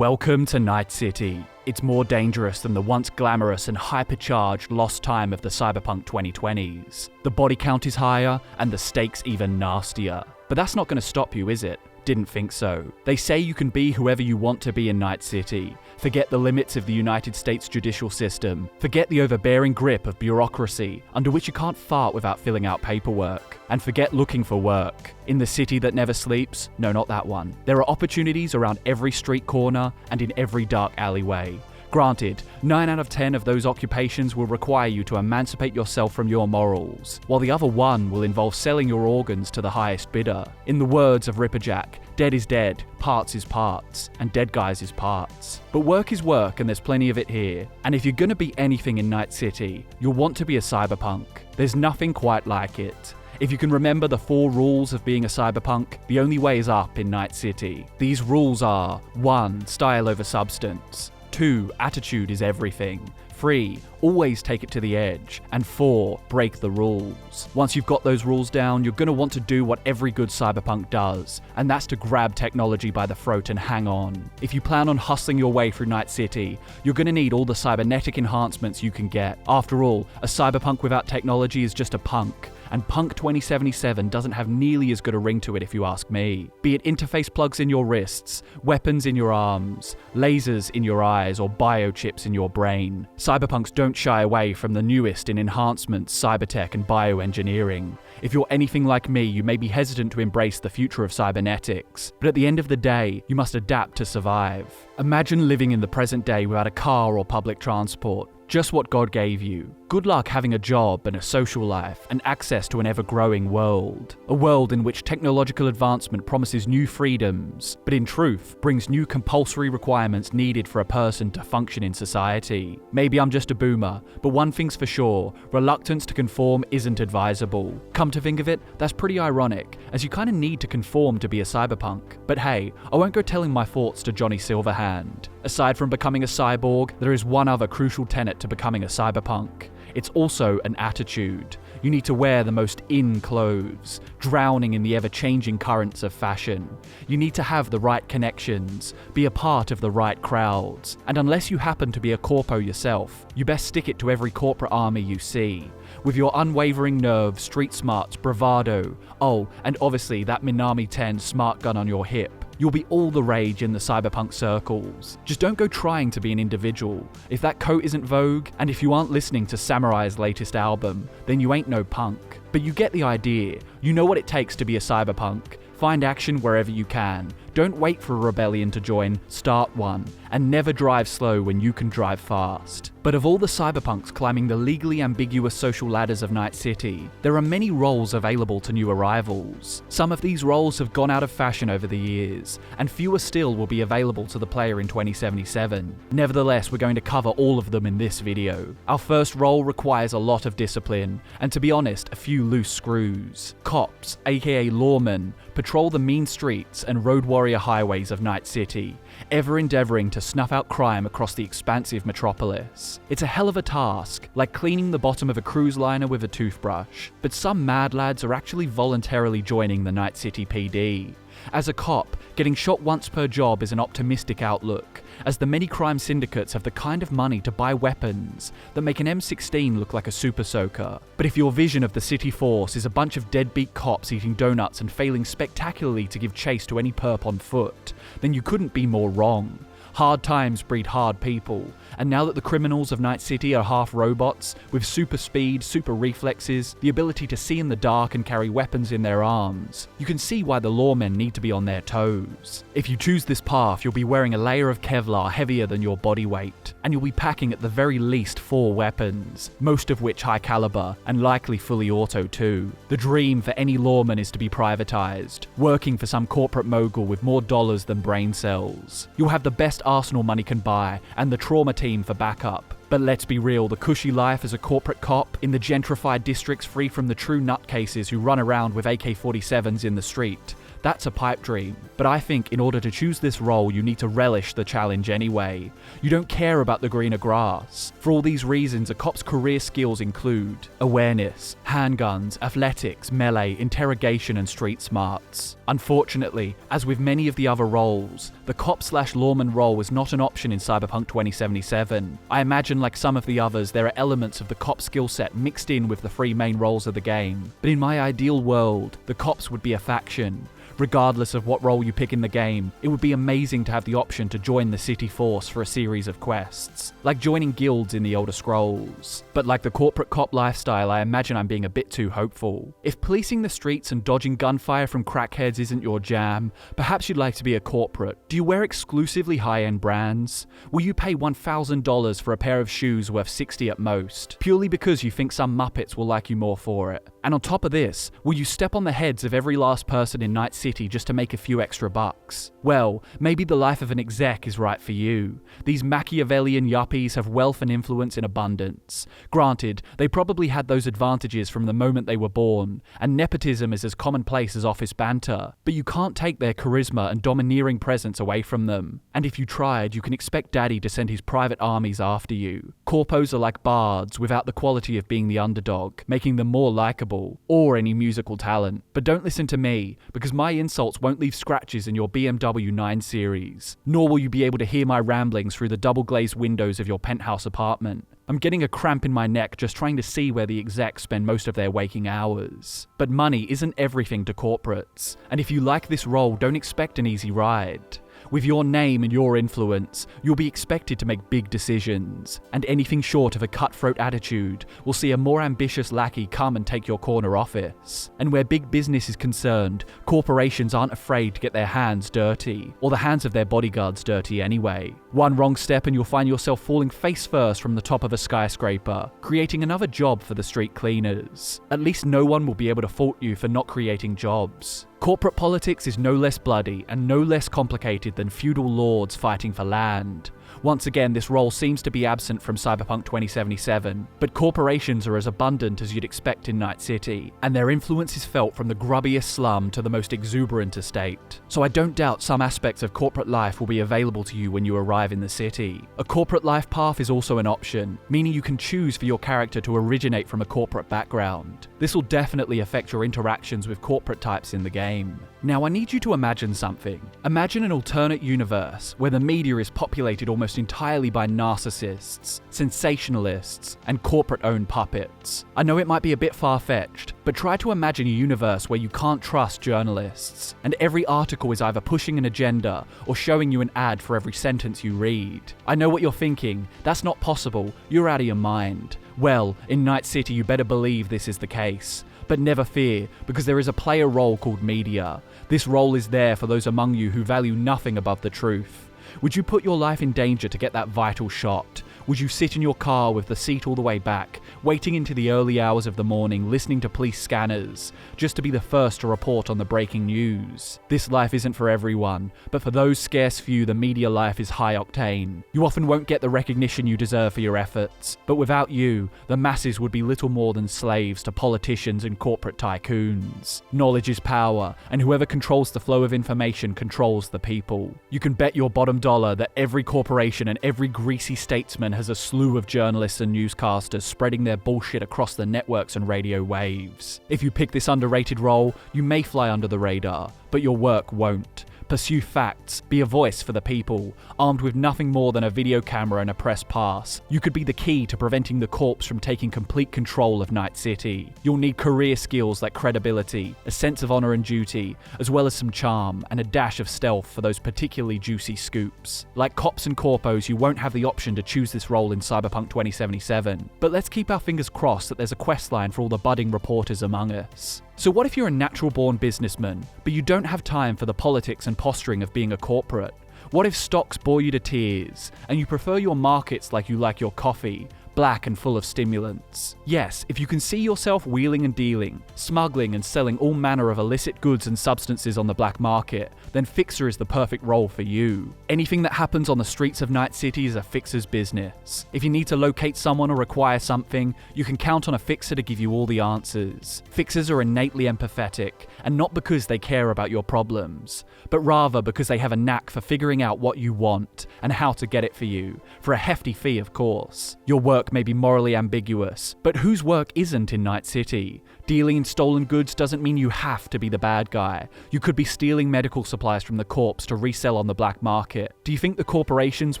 Welcome to Night City. It's more dangerous than the once glamorous and hypercharged lost time of the Cyberpunk 2020s. The body count is higher, and the stakes even nastier. But that's not going to stop you, is it? Didn't think so. They say you can be whoever you want to be in Night City. Forget the limits of the United States judicial system. Forget the overbearing grip of bureaucracy, under which you can't fart without filling out paperwork. And forget looking for work. In the city that never sleeps? No, not that one. There are opportunities around every street corner and in every dark alleyway. Granted, 9 out of 10 of those occupations will require you to emancipate yourself from your morals, while the other 1 will involve selling your organs to the highest bidder. In the words of Ripperjack, dead is dead, parts is parts, and dead guys is parts. But work is work, and there's plenty of it here. And if you're gonna be anything in Night City, you'll want to be a cyberpunk. There's nothing quite like it. If you can remember the 4 rules of being a cyberpunk, the only way is up in Night City. These rules are: 1. Style over substance. 2. Attitude is everything. 3. Always take it to the edge. And 4. Break the rules. Once you've got those rules down, you're going to want to do what every good cyberpunk does, and that's to grab technology by the throat and hang on. If you plan on hustling your way through Night City, you're going to need all the cybernetic enhancements you can get. After all, a cyberpunk without technology is just a punk. And Punk 2077 doesn't have nearly as good a ring to it if you ask me. Be it interface plugs in your wrists, weapons in your arms, lasers in your eyes, or biochips in your brain. Cyberpunks don't shy away from the newest in enhancements, cybertech, and bioengineering. If you're anything like me, you may be hesitant to embrace the future of cybernetics, but at the end of the day, you must adapt to survive. Imagine living in the present day without a car or public transport. Just what God gave you. Good luck having a job and a social life and access to an ever-growing world. A world in which technological advancement promises new freedoms, but in truth brings new compulsory requirements needed for a person to function in society. Maybe I'm just a boomer, but one thing's for sure, reluctance to conform isn't advisable. Come to think of it, that's pretty ironic, as you kinda need to conform to be a cyberpunk. But hey, I won't go telling my thoughts to Johnny Silverhand. Aside from becoming a cyborg, there is one other crucial tenet to becoming a cyberpunk. It's also an attitude. You need to wear the most in clothes, drowning in the ever-changing currents of fashion. You need to have the right connections, be a part of the right crowds, and unless you happen to be a corpo yourself, you best stick it to every corporate army you see. With your unwavering nerve, street smarts, bravado, oh, and obviously that Minami 10 smart gun on your hip. You'll be all the rage in the cyberpunk circles. Just don't go trying to be an individual. If that coat isn't Vogue, and if you aren't listening to Samurai's latest album, then you ain't no punk. But you get the idea. You know what it takes to be a cyberpunk. Find action wherever you can. Don't wait for a rebellion to join, start one. And never drive slow when you can drive fast. But of all the cyberpunks climbing the legally ambiguous social ladders of Night City, there are many roles available to new arrivals. Some of these roles have gone out of fashion over the years, and fewer still will be available to the player in 2077. Nevertheless, we're going to cover all of them in this video. Our first role requires a lot of discipline, and to be honest, a few loose screws. Cops, aka lawmen, patrol the mean streets and road warrior highways of Night City, ever endeavouring to snuff out crime across the expansive metropolis. It's a hell of a task, like cleaning the bottom of a cruise liner with a toothbrush, but some mad lads are actually voluntarily joining the Night City PD. As a cop, getting shot once per job is an optimistic outlook, as the many crime syndicates have the kind of money to buy weapons that make an M16 look like a super soaker. But if your vision of the city force is a bunch of deadbeat cops eating donuts and failing spectacularly to give chase to any perp on foot, then you couldn't be more wrong. Hard times breed hard people, and now that the criminals of Night City are half robots, with super speed, super reflexes, the ability to see in the dark and carry weapons in their arms, you can see why the lawmen need to be on their toes. If you choose this path, you'll be wearing a layer of Kevlar heavier than your body weight, and you'll be packing at the very least 4 weapons, most of which high caliber, and likely fully auto too. The dream for any lawman is to be privatized, working for some corporate mogul with more dollars than brain cells. You'll have the best arsenal money can buy, and the trauma team for backup. But let's be real, the cushy life as a corporate cop in the gentrified districts free from the true nutcases who run around with AK-47s in the street, that's a pipe dream. But I think in order to choose this role, you need to relish the challenge anyway. You don't care about the greener grass. For all these reasons, a cop's career skills include awareness, handguns, athletics, melee, interrogation, and street smarts. Unfortunately, as with many of the other roles, the cop/lawman role is not an option in Cyberpunk 2077. I imagine, like some of the others, there are elements of the cop skill set mixed in with the three main roles of the game. But in my ideal world, the cops would be a faction. Regardless of what role you pick in the game, it would be amazing to have the option to join the city force for a series of quests, like joining guilds in the Elder Scrolls. But like the corporate cop lifestyle, I imagine I'm being a bit too hopeful. If policing the streets and dodging gunfire from crackheads isn't your jam, perhaps you'd like to be a corporate. Do you wear exclusively high-end brands? Will you pay $1,000 for a pair of shoes worth $60 at most, purely because you think some Muppets will like you more for it? And on top of this, will you step on the heads of every last person in Night City just to make a few extra bucks? Well, maybe the life of an exec is right for you. These Machiavellian yuppies have wealth and influence in abundance. Granted, they probably had those advantages from the moment they were born, and nepotism is as commonplace as office banter, but you can't take their charisma and domineering presence away from them. And if you tried, you can expect Daddy to send his private armies after you. Corpos are like bards without the quality of being the underdog, making them more likable, or any musical talent. But don't listen to me, because my insults won't leave scratches in your BMW 9 Series, nor will you be able to hear my ramblings through the double-glazed windows of your penthouse apartment. I'm getting a cramp in my neck just trying to see where the execs spend most of their waking hours. But money isn't everything to corporates, and if you like this role, don't expect an easy ride. With your name and your influence, you'll be expected to make big decisions, and anything short of a cutthroat attitude will see a more ambitious lackey come and take your corner office. And where big business is concerned, corporations aren't afraid to get their hands dirty, or the hands of their bodyguards dirty anyway. One wrong step and you'll find yourself falling face first from the top of a skyscraper, creating another job for the street cleaners. At least no one will be able to fault you for not creating jobs. Corporate politics is no less bloody and no less complicated than feudal lords fighting for land. Once again, this role seems to be absent from Cyberpunk 2077, but corporations are as abundant as you'd expect in Night City, and their influence is felt from the grubbiest slum to the most exuberant estate. So I don't doubt some aspects of corporate life will be available to you when you arrive in the city. A corporate life path is also an option, meaning you can choose for your character to originate from a corporate background. This will definitely affect your interactions with corporate types in the game. Now I need you to imagine something. Imagine an alternate universe where the media is populated almost entirely by narcissists, sensationalists, and corporate-owned puppets. I know it might be a bit far-fetched, but try to imagine a universe where you can't trust journalists, and every article is either pushing an agenda or showing you an ad for every sentence you read. I know what you're thinking, that's not possible, you're out of your mind. Well, in Night City you better believe this is the case. But never fear, because there is a player role called media. This role is there for those among you who value nothing above the truth. Would you put your life in danger to get that vital shot? Would you sit in your car with the seat all the way back, waiting into the early hours of the morning, listening to police scanners, just to be the first to report on the breaking news? This life isn't for everyone, but for those scarce few, the media life is high octane. You often won't get the recognition you deserve for your efforts, but without you, the masses would be little more than slaves to politicians and corporate tycoons. Knowledge is power, and whoever controls the flow of information controls the people. You can bet your bottom dollar that every corporation and every greasy statesman has a slew of journalists and newscasters spreading their bullshit across the networks and radio waves. If you pick this underrated role, you may fly under the radar, but your work won't. Pursue facts, be a voice for the people, armed with nothing more than a video camera and a press pass. You could be the key to preventing the corps from taking complete control of Night City. You'll need career skills like credibility, a sense of honor and duty, as well as some charm and a dash of stealth for those particularly juicy scoops. Like cops and corpos, you won't have the option to choose this role in Cyberpunk 2077, but let's keep our fingers crossed that there's a questline for all the budding reporters among us. So what if you're a natural-born businessman, but you don't have time for the politics and posturing of being a corporate? What if stocks bore you to tears, and you prefer your markets like you like your coffee, black and full of stimulants. Yes, if you can see yourself wheeling and dealing, smuggling and selling all manner of illicit goods and substances on the black market, then Fixer is the perfect role for you. Anything that happens on the streets of Night City is a Fixer's business. If you need to locate someone or require something, you can count on a Fixer to give you all the answers. Fixers are innately empathetic, and not because they care about your problems, but rather because they have a knack for figuring out what you want and how to get it for you, for a hefty fee of course. Your work may be morally ambiguous, but whose work isn't in Night City? Dealing in stolen goods doesn't mean you have to be the bad guy. You could be stealing medical supplies from the corpse to resell on the black market. Do you think the corporations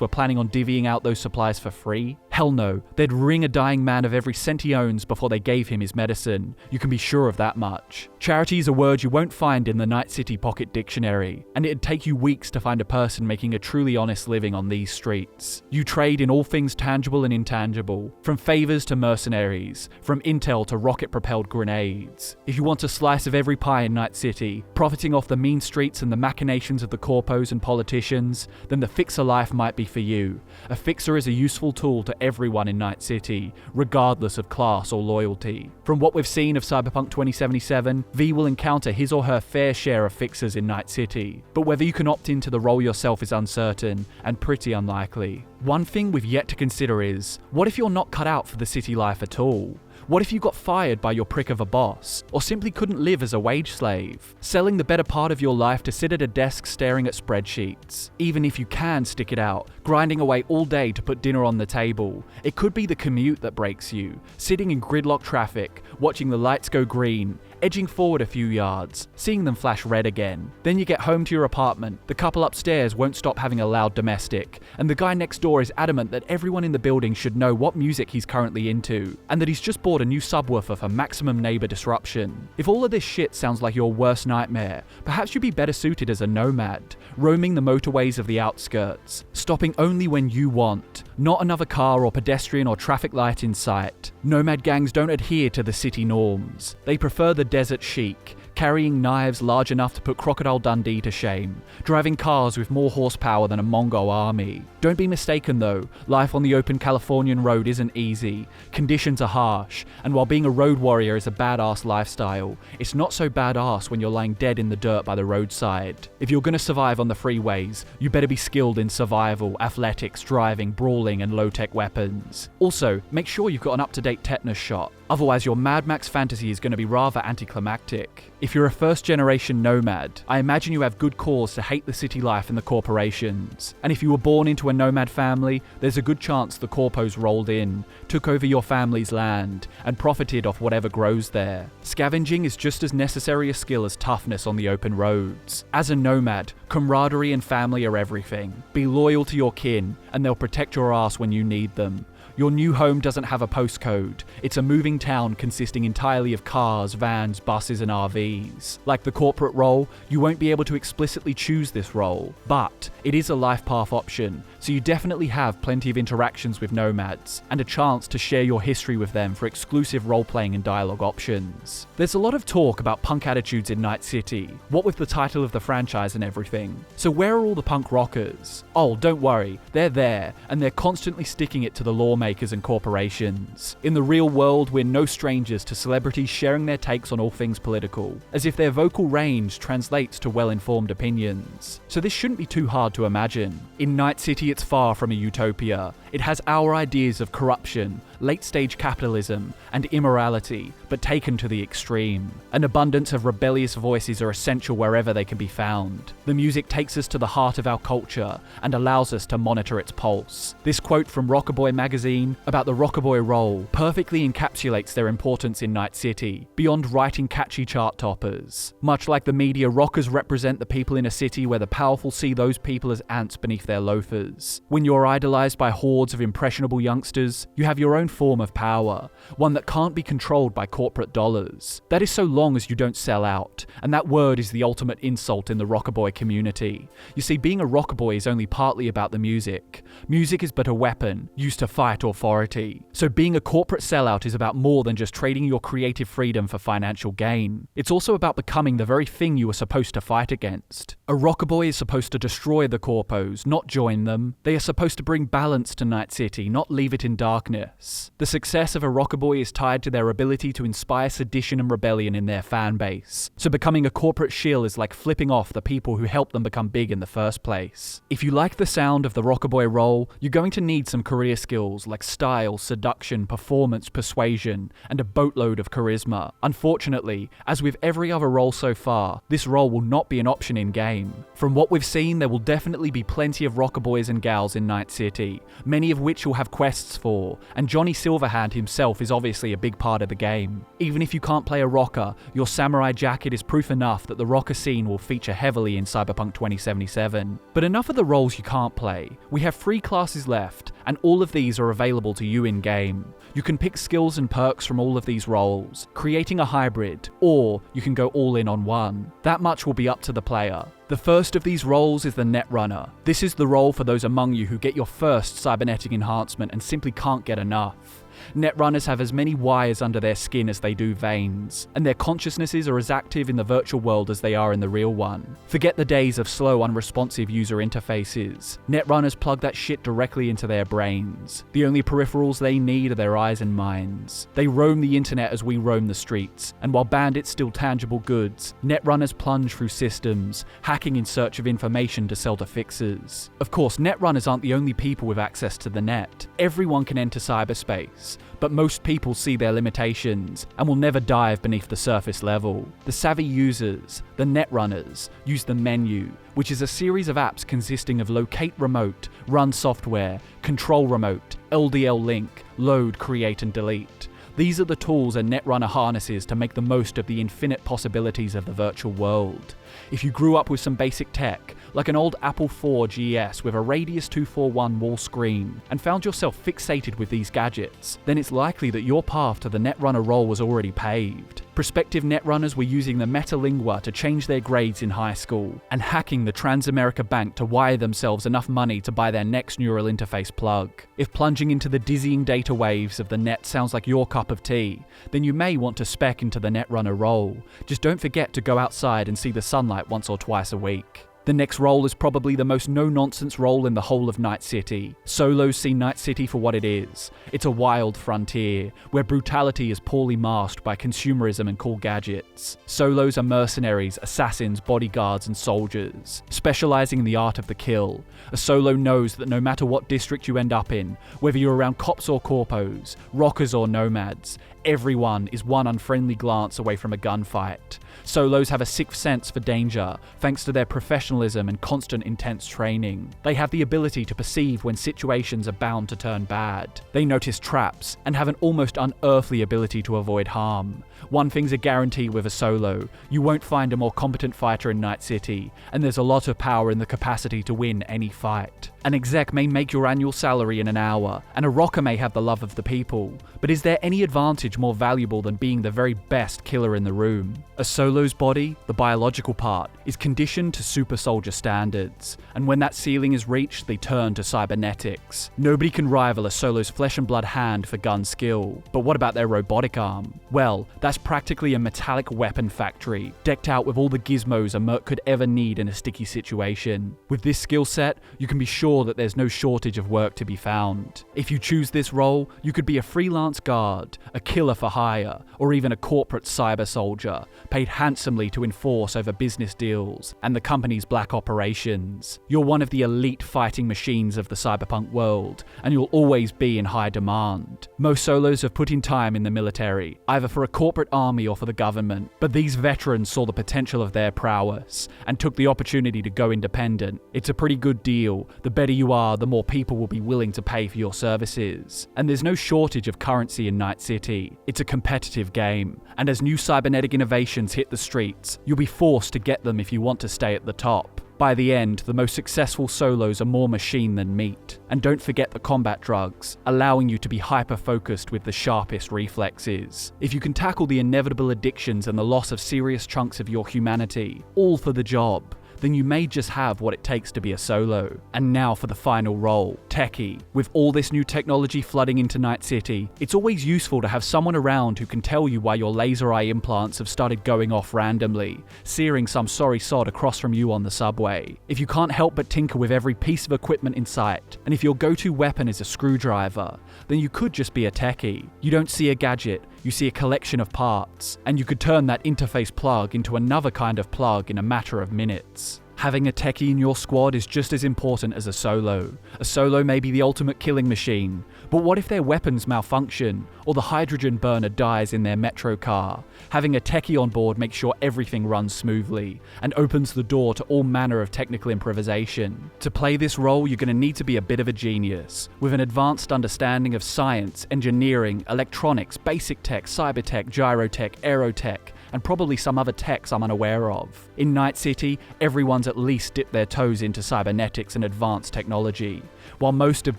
were planning on divvying out those supplies for free? Hell no, they'd wring a dying man of every cent he owns before they gave him his medicine. You can be sure of that much. Charity is a word you won't find in the Night City Pocket Dictionary, and it'd take you weeks to find a person making a truly honest living on these streets. You trade in all things tangible and intangible, from favors to mercenaries, from intel to rocket-propelled grenades. If you want a slice of every pie in Night City, profiting off the mean streets and the machinations of the corpos and politicians, then the Fixer life might be for you. A Fixer is a useful tool to everyone in Night City, regardless of class or loyalty. From what we've seen of Cyberpunk 2077, V will encounter his or her fair share of Fixers in Night City, but whether you can opt into the role yourself is uncertain, and pretty unlikely. One thing we've yet to consider is, what if you're not cut out for the city life at all? What if you got fired by your prick of a boss, or simply couldn't live as a wage slave, selling the better part of your life to sit at a desk staring at spreadsheets? Even if you can stick it out, grinding away all day to put dinner on the table, it could be the commute that breaks you, sitting in gridlock traffic, watching the lights go green, edging forward a few yards, seeing them flash red again. Then you get home to your apartment, the couple upstairs won't stop having a loud domestic, and the guy next door is adamant that everyone in the building should know what music he's currently into, and that he's just bought a new subwoofer for maximum neighbor disruption. If all of this shit sounds like your worst nightmare, perhaps you'd be better suited as a nomad, roaming the motorways of the outskirts, stopping only when you want, not another car or pedestrian or traffic light in sight. Nomad gangs don't adhere to the city norms. They prefer the desert chic, carrying knives large enough to put Crocodile Dundee to shame, driving cars with more horsepower than a Mongol army. Don't be mistaken though, life on the open Californian road isn't easy, conditions are harsh, and while being a road warrior is a badass lifestyle, it's not so badass when you're lying dead in the dirt by the roadside. If you're gonna survive on the freeways, you better be skilled in survival, athletics, driving, brawling, and low-tech weapons. Also, make sure you've got an up-to-date tetanus shot, otherwise your Mad Max fantasy is gonna be rather anticlimactic. If you're a first-generation nomad, I imagine you have good cause to hate the city life and the corporations. And if you were born into a nomad family, there's a good chance the corpos rolled in, took over your family's land, and profited off whatever grows there. Scavenging is just as necessary a skill as toughness on the open roads. As a nomad, camaraderie and family are everything. Be loyal to your kin, and they'll protect your ass when you need them. Your new home doesn't have a postcode. It's a moving town consisting entirely of cars, vans, buses, and RVs. Like the corporate role, you won't be able to explicitly choose this role, but it is a life path option, so you definitely have plenty of interactions with nomads, and a chance to share your history with them for exclusive role-playing and dialogue options. There's a lot of talk about punk attitudes in Night City, what with the title of the franchise and everything. So where are all the punk rockers? Oh, don't worry, they're there, and they're constantly sticking it to the lawmakers and corporations. In the real world, we're no strangers to celebrities sharing their takes on all things political, as if their vocal range translates to well-informed opinions. So this shouldn't be too hard to imagine. In Night City, it's far from a utopia. It has our ideas of corruption, late-stage capitalism, and immorality, but taken to the extreme. An abundance of rebellious voices are essential wherever they can be found. The music takes us to the heart of our culture and allows us to monitor its pulse. This quote from Rockerboy magazine about the rockerboy role perfectly encapsulates their importance in Night City, beyond writing catchy chart toppers. Much like the media, rockers represent the people in a city where the powerful see those people as ants beneath their loafers. When you're idolized by hordes of impressionable youngsters, you have your own form of power, one that can't be controlled by corporate dollars. That is so long as you don't sell out, and that word is the ultimate insult in the rockerboy community. You see, being a rockerboy is only partly about the music. Music is but a weapon, used to fight authority. So being a corporate sellout is about more than just trading your creative freedom for financial gain. It's also about becoming the very thing you were supposed to fight against. A rockerboy is supposed to destroy the corpos, not join them. them, they are supposed to bring balance to Night City, not leave it in darkness. The success of a rockerboy is tied to their ability to inspire sedition and rebellion in their fan base, so becoming a corporate shill is like flipping off the people who helped them become big in the first place. If you like the sound of the rockerboy role, you're going to need some career skills like style, seduction, performance, persuasion, and a boatload of charisma. Unfortunately, as with every other role so far, this role will not be an option in-game. From what we've seen, there will definitely be plenty of rockerboys and gals in Night City, many of which you'll have quests for, and Johnny Silverhand himself is obviously a big part of the game. Even if you can't play a rocker, your samurai jacket is proof enough that the rocker scene will feature heavily in Cyberpunk 2077. But enough of the roles you can't play. We have 3 classes left, and all of these are available to you in-game. You can pick skills and perks from all of these roles, creating a hybrid, or you can go all in on one. That much will be up to the player. The first of these roles is the netrunner. This is the role for those among you who get your first cybernetic enhancement and simply can't get enough. Netrunners have as many wires under their skin as they do veins, and their consciousnesses are as active in the virtual world as they are in the real one. Forget the days of slow, unresponsive user interfaces. Netrunners plug that shit directly into their brains. The only peripherals they need are their eyes and minds. They roam the internet as we roam the streets, and while bandits steal tangible goods, netrunners plunge through systems, hacking in search of information to sell to fixers. Of course, netrunners aren't the only people with access to the net. Everyone can enter cyberspace, but most people see their limitations and will never dive beneath the surface level. The savvy users, the netrunners, use the menu, which is a series of apps consisting of locate remote, run software, control remote, LDL link, load, create and delete. These are the tools a netrunner harnesses to make the most of the infinite possibilities of the virtual world. If you grew up with some basic tech, like an old Apple IV GS with a Radius 241 wall screen, and found yourself fixated with these gadgets, then it's likely that your path to the netrunner role was already paved. Prospective netrunners were using the Metalingua to change their grades in high school, and hacking the Transamerica Bank to wire themselves enough money to buy their next neural interface plug. If plunging into the dizzying data waves of the net sounds like your cup of tea, then you may want to spec into the netrunner role. Just don't forget to go outside and see the sunlight once or twice a week. The next role is probably the most no-nonsense role in the whole of Night City. Solos see Night City for what it is. It's a wild frontier, where brutality is poorly masked by consumerism and cool gadgets. Solos are mercenaries, assassins, bodyguards, and soldiers, specializing in the art of the kill. A solo knows that no matter what district you end up in, whether you're around cops or corpos, rockers or nomads, everyone is one unfriendly glance away from a gunfight. Solos have a sixth sense for danger, thanks to their professionalism and constant intense training. They have the ability to perceive when situations are bound to turn bad. They notice traps, and have an almost unearthly ability to avoid harm. One thing's a guarantee with a solo: you won't find a more competent fighter in Night City, and there's a lot of power in the capacity to win any fight. An exec may make your annual salary in an hour, and a rocker may have the love of the people, but is there any advantage more valuable than being the very best killer in the room? A solo's body, the biological part, is conditioned to super soldier standards, and when that ceiling is reached, they turn to cybernetics. Nobody can rival a solo's flesh and blood hand for gun skill, but what about their robotic arm? Well, that's practically a metallic weapon factory, decked out with all the gizmos a merc could ever need in a sticky situation. With this skill set, you can be sure that there's no shortage of work to be found. If you choose this role, you could be a freelance guard, a killer for hire, or even a corporate cyber soldier, paid handsomely to enforce over business deals and the company's black operations. You're one of the elite fighting machines of the cyberpunk world, and you'll always be in high demand. Most solos have put in time in the military, either for a corporate army or for the government, but these veterans saw the potential of their prowess and took the opportunity to go independent. It's a pretty good deal. The better you are, the more people will be willing to pay for your services. And there's no shortage of currency in Night City. It's a competitive game, and as new cybernetic innovations hit the streets, you'll be forced to get them if you want to stay at the top. By the end, the most successful solos are more machine than meat. And don't forget the combat drugs, allowing you to be hyper-focused with the sharpest reflexes. If you can tackle the inevitable addictions and the loss of serious chunks of your humanity, all for the job, then you may just have what it takes to be a solo. And now for the final role, Techie. With all this new technology flooding into Night City, it's always useful to have someone around who can tell you why your laser eye implants have started going off randomly, searing some sorry sod across from you on the subway. If you can't help but tinker with every piece of equipment in sight, and if your go-to weapon is a screwdriver, then you could just be a techie. You don't see a gadget, you see a collection of parts, and you could turn that interface plug into another kind of plug in a matter of minutes. Having a techie in your squad is just as important as a solo. A solo may be the ultimate killing machine, but what if their weapons malfunction, or the hydrogen burner dies in their metro car? Having a techie on board makes sure everything runs smoothly, and opens the door to all manner of technical improvisation. To play this role, you're going to need to be a bit of a genius, with an advanced understanding of science, engineering, electronics, basic tech, cybertech, gyrotech, aerotech, and probably some other techs I'm unaware of. In Night City, everyone's at least dipped their toes into cybernetics and advanced technology, while most have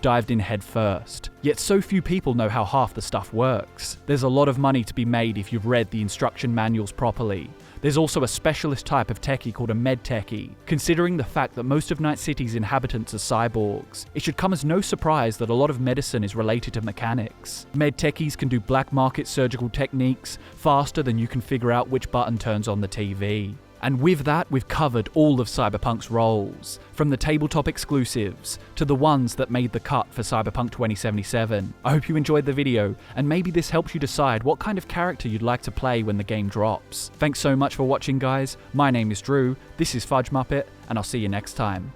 dived in head first. Yet so few people know how half the stuff works. There's a lot of money to be made if you've read the instruction manuals properly. There's also a specialist type of techie called a med techie. Considering the fact that most of Night City's inhabitants are cyborgs, it should come as no surprise that a lot of medicine is related to mechanics. Med techies can do black market surgical techniques faster than you can figure out which button turns on the TV. And with that, we've covered all of Cyberpunk's roles, from the tabletop exclusives to the ones that made the cut for Cyberpunk 2077. I hope you enjoyed the video, and maybe this helps you decide what kind of character you'd like to play when the game drops. Thanks so much for watching, guys. My name is Drew, this is FudgeMuppet, and I'll see you next time.